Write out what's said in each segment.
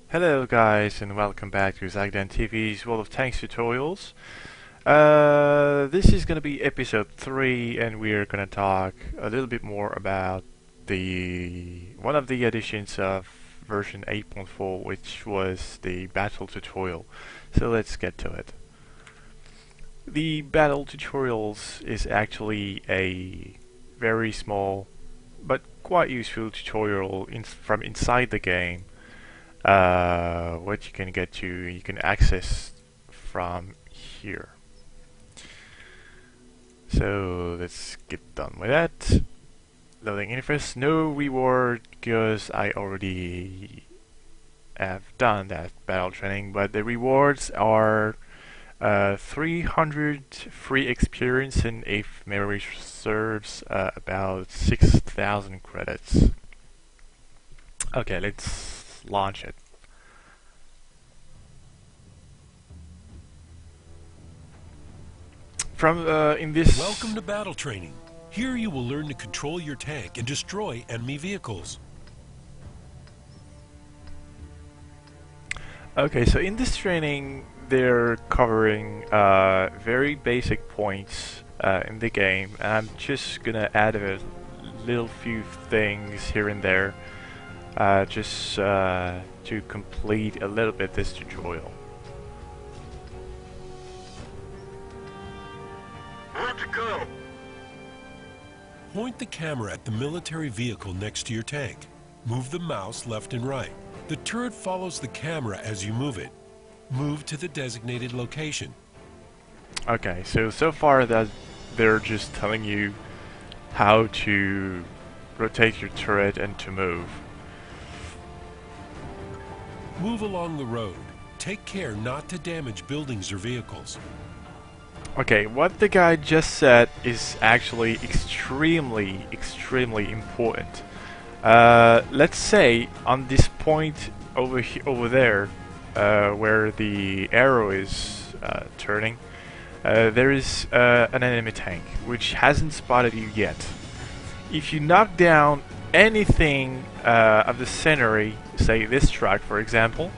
Hello guys and welcome back to ZackDenTV's World of Tanks tutorials. This is going to be episode 3 and we're going to talk a little bit more about one of the additions of version 8.4, which was the battle tutorial. So let's get to it. The battle tutorials is actually a very small but quite useful tutorial from inside the game. What you can access from here. So let's get done with that. Loading interface, no reward because I already have done that battle training, but the rewards are 300 free experience and, if memory serves, about 6,000 credits. Okay, let's launch it. In this Welcome to battle training. Here you will learn to control your tank and destroy enemy vehicles. Okay, so in this training they're covering very basic points in the game, and I'm just gonna add a little few things here and there just to complete a little bit this tutorial. Where'd you go? Point the camera at the military vehicle next to your tank. Move the mouse left and right. The turret follows the camera as you move it. Move to the designated location. Okay, so far that they're just telling you how to rotate your turret and to move. Move along the road. Take care not to damage buildings or vehicles. Okay, what the guy just said is actually extremely important. Let's say on this point over there, where the arrow is turning, there is an enemy tank which hasn't spotted you yet. If you knock down anything of the scenery, say this truck for example,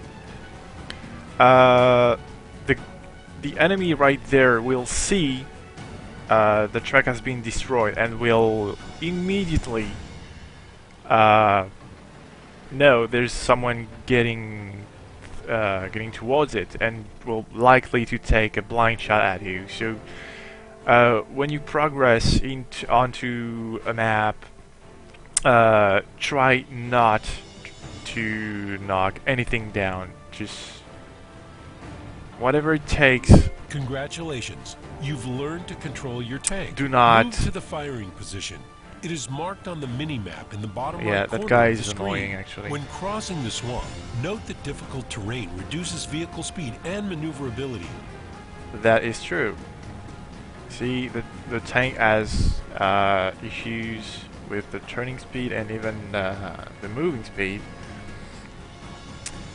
the enemy right there will see the truck has been destroyed and will immediately know there's someone getting towards it and will likely to take a blind shot at you. So when you progress onto a map, try not to knock anything down. Just whatever it takes. Congratulations. You've learned to control your tank. Do not move to the firing position. It is marked on the mini-map in the bottom right corner of the screen. Yeah, that guy is annoying actually. When crossing the swamp, note that difficult terrain reduces vehicle speed and maneuverability. That is true. See, the tank has issues with the turning speed and even the moving speed.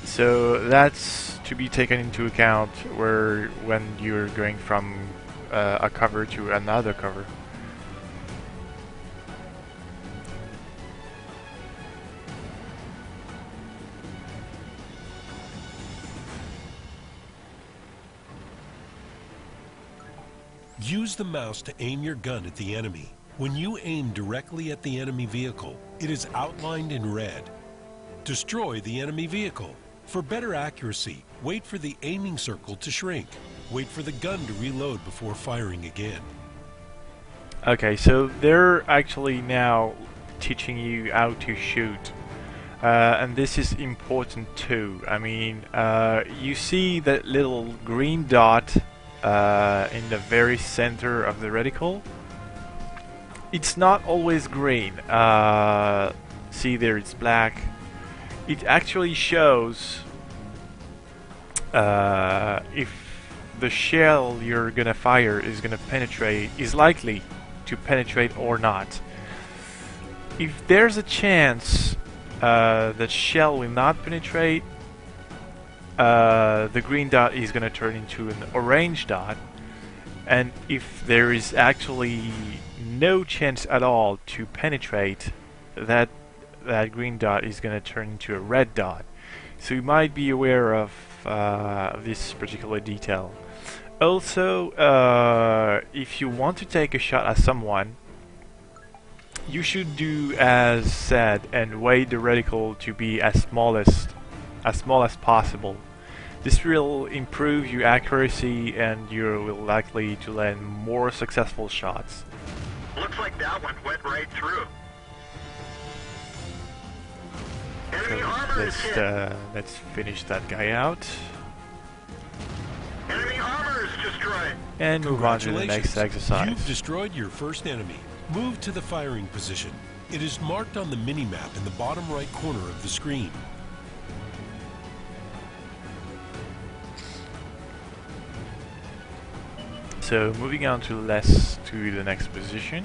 So that's to be taken into account when you're going from a cover to another cover. Use the mouse to aim your gun at the enemy. When you aim directly at the enemy vehicle, it is outlined in red. Destroy the enemy vehicle. For better accuracy, wait for the aiming circle to shrink. Wait for the gun to reload before firing again. Okay, so they're actually now teaching you how to shoot. And this is important too. I mean, you see that little green dot in the very center of the reticle? It's not always green. See there, it's black. It actually shows if the shell you're gonna fire is likely to penetrate or not. If there's a chance that shell will not penetrate, the green dot is gonna turn into an orange dot, and if there is actually no chance at all to penetrate, that green dot is going to turn into a red dot. So you might be aware of this particular detail. Also, if you want to take a shot at someone, you should do as said and weight the reticle to be as small as possible. This will improve your accuracy and you will likely to land more successful shots. Looks like that one went right through. Enemy armor is hit. Let's finish that guy out Enemy armor is destroyed. and move on to the next Congratulations. exercise. You've destroyed your first enemy. Move to the firing position. It is marked on the mini-map in the bottom right corner of the screen. So moving on to the next position.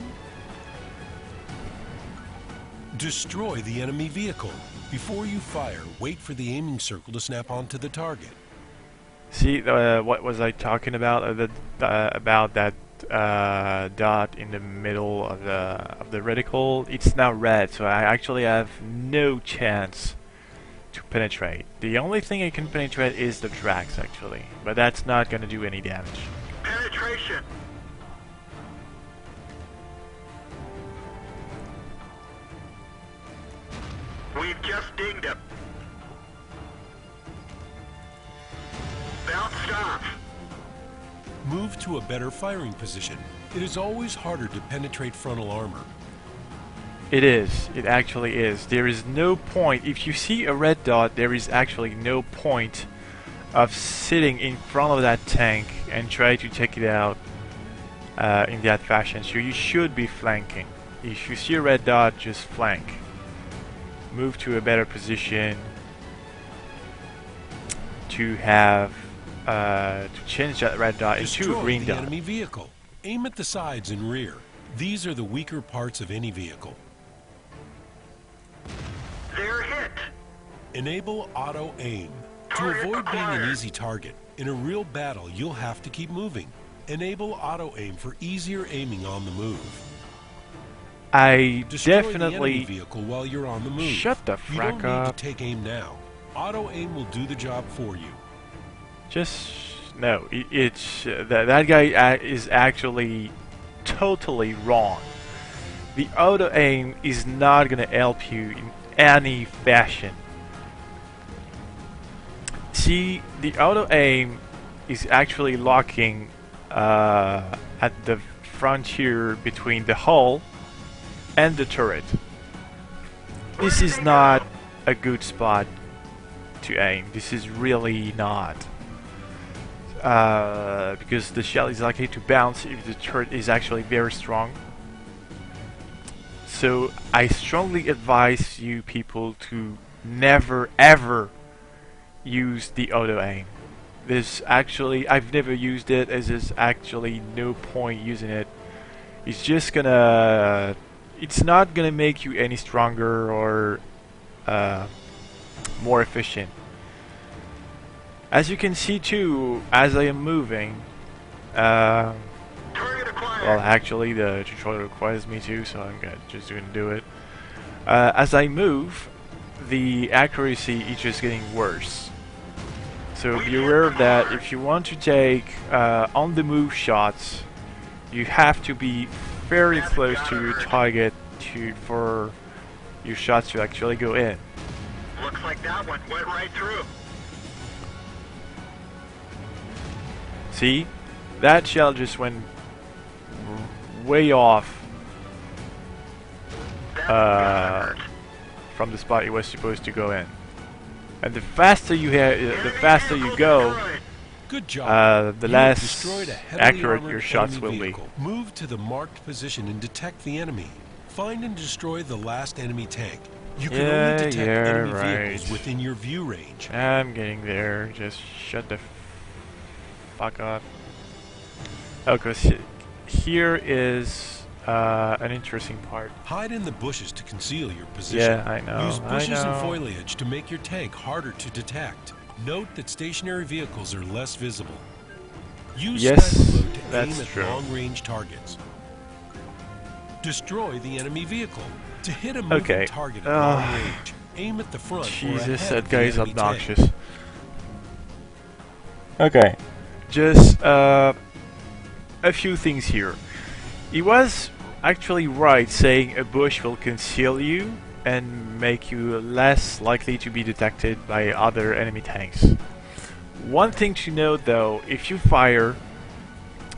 Destroy the enemy vehicle. Before you fire, wait for the aiming circle to snap onto the target. See, what was I talking about? About that dot in the middle of the reticle. It's now red, so I actually have no chance to penetrate. The only thing I can penetrate is the tracks, actually, but that's not going to do any damage. Penetration. We've just dinged him. Bounced off. Move to a better firing position. It is always harder to penetrate frontal armor. It is. It actually is. There is no point. If you see a red dot, there is actually no point of sitting in front of that tank and try to take it out in that fashion. So you should be flanking. If you see a red dot, just flank. Move to a better position to have to change that red dot into a green Destroy the dot. enemy vehicle. Aim at the sides and rear. These are the weaker parts of any vehicle. They're hit. Enable auto aim. To Target avoid being an acquired. easy target, in a real battle you'll have to keep moving. Enable auto aim for easier aiming on the move. I Destroy the enemy definitely vehicle while you're on the move. shut the You don't frack need up. to take aim now. Auto aim will do the job for you. Just no. It's that guy is actually totally wrong. The auto aim is not gonna help you in any fashion. See, the auto aim is actually locking at the frontier between the hull and the turret. This is not a good spot to aim. This is really not. Because the shell is likely to bounce if the turret is actually very strong. So I strongly advise you people to never ever use the auto aim. There's actually, I've never used it, as there's actually no point using it. It's just gonna, it's not gonna make you any stronger or more efficient. As you can see too, as I am moving, Target acquired. well actually the tutorial requires me to, so I'm just going to do it. As I move, the accuracy is just getting worse. So be aware of that. If you want to take on the move shots, you have to be very close to your target for your shots to actually go in. Looks like that one went right through. See? That shell just went way off That one got hurt. from the spot it was supposed to go in. And the faster you the faster you go, Destroyed. Good job. the You less destroyed a heavily accurate armored your shots enemy will be. vehicle. Move to the marked position and detect the enemy. Find and destroy the last enemy tank. You can Yeah, only detect yeah, enemy right. vehicles within your view range. I'm getting there. Just shut the fuck up. Oh, cause here is an interesting part. Hide in the bushes to conceal your position. Yeah, I know. Use bushes I know. and foliage to make your tank harder to detect. Note that stationary vehicles are less visible. Use Yes, sniper mode to aim that's at true. long-range targets. Destroy the enemy vehicle. To hit a moving Okay, target at long range, Aim at the front or Jesus, ahead that of guy the is enemy tank. obnoxious. Okay, just a few things here. He was actually right saying a bush will conceal you and make you less likely to be detected by other enemy tanks. One thing to note though, if you fire,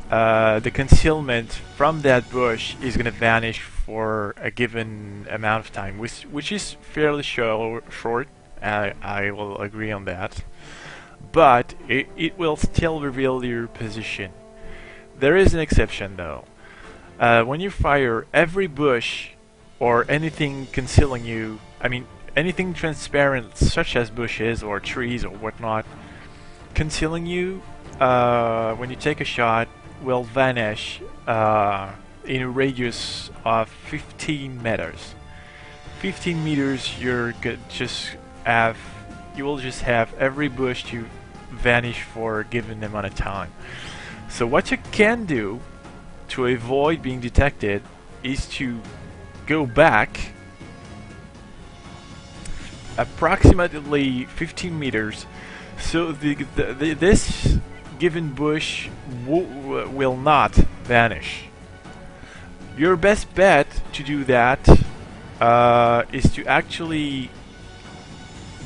the concealment from that bush is going to vanish for a given amount of time, which is fairly short. I will agree on that. But it will still reveal your position. There is an exception though. When you fire, every bush or anything concealing you, I mean anything transparent such as bushes or trees or whatnot, concealing you, when you take a shot, will vanish in a radius of 15 meters. 15 meters, you will just have every bush to vanish for a given amount of time. So what you can do to avoid being detected is to go back approximately 15 meters, so this given bush will not vanish. Your best bet to do that is to actually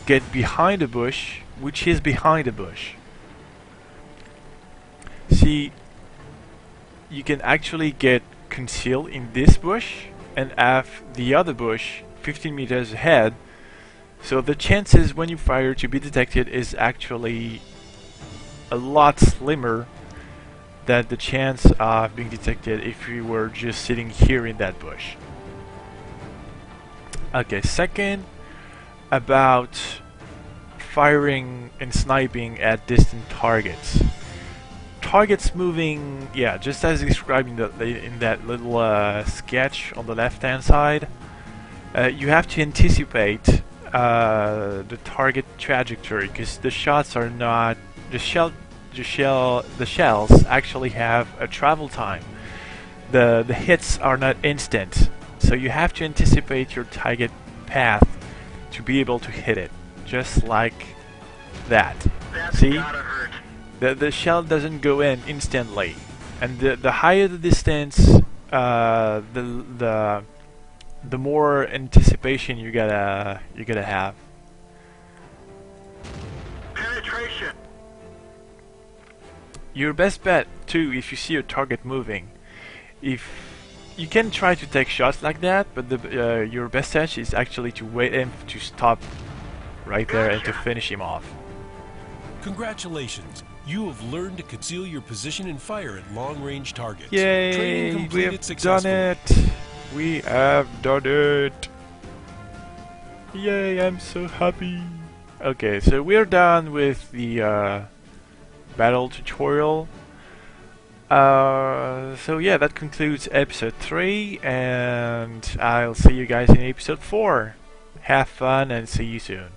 get behind a bush, which is behind a bush. See, you can actually get concealed in this bush and have the other bush 15 meters ahead, so the chances when you fire to be detected is actually a lot slimmer than the chance of being detected if you were just sitting here in that bush. Okay, second, about firing and sniping at distant targets. Targets moving, yeah, just as described in that little sketch on the left hand side, you have to anticipate the target trajectory, because the shots are not, the shells actually have a travel time. The hits are not instant, so you have to anticipate your target path to be able to hit it, just like that. That's See? gotta hurt. The shell doesn't go in instantly, and the higher the distance, the more anticipation you gotta have. Penetration. Your best bet too, if you see your target moving, if you can try to take shots like that, but your best edge is actually to wait him to stop right there and to finish him off. Congratulations! You have learned to conceal your position and fire at long-range targets. Yay! Training We completed have successfully. done it! We have done it! Yay! I'm so happy. Okay, so we're done with the battle tutorial. So yeah, that concludes episode 3, and I'll see you guys in episode 4. Have fun and see you soon.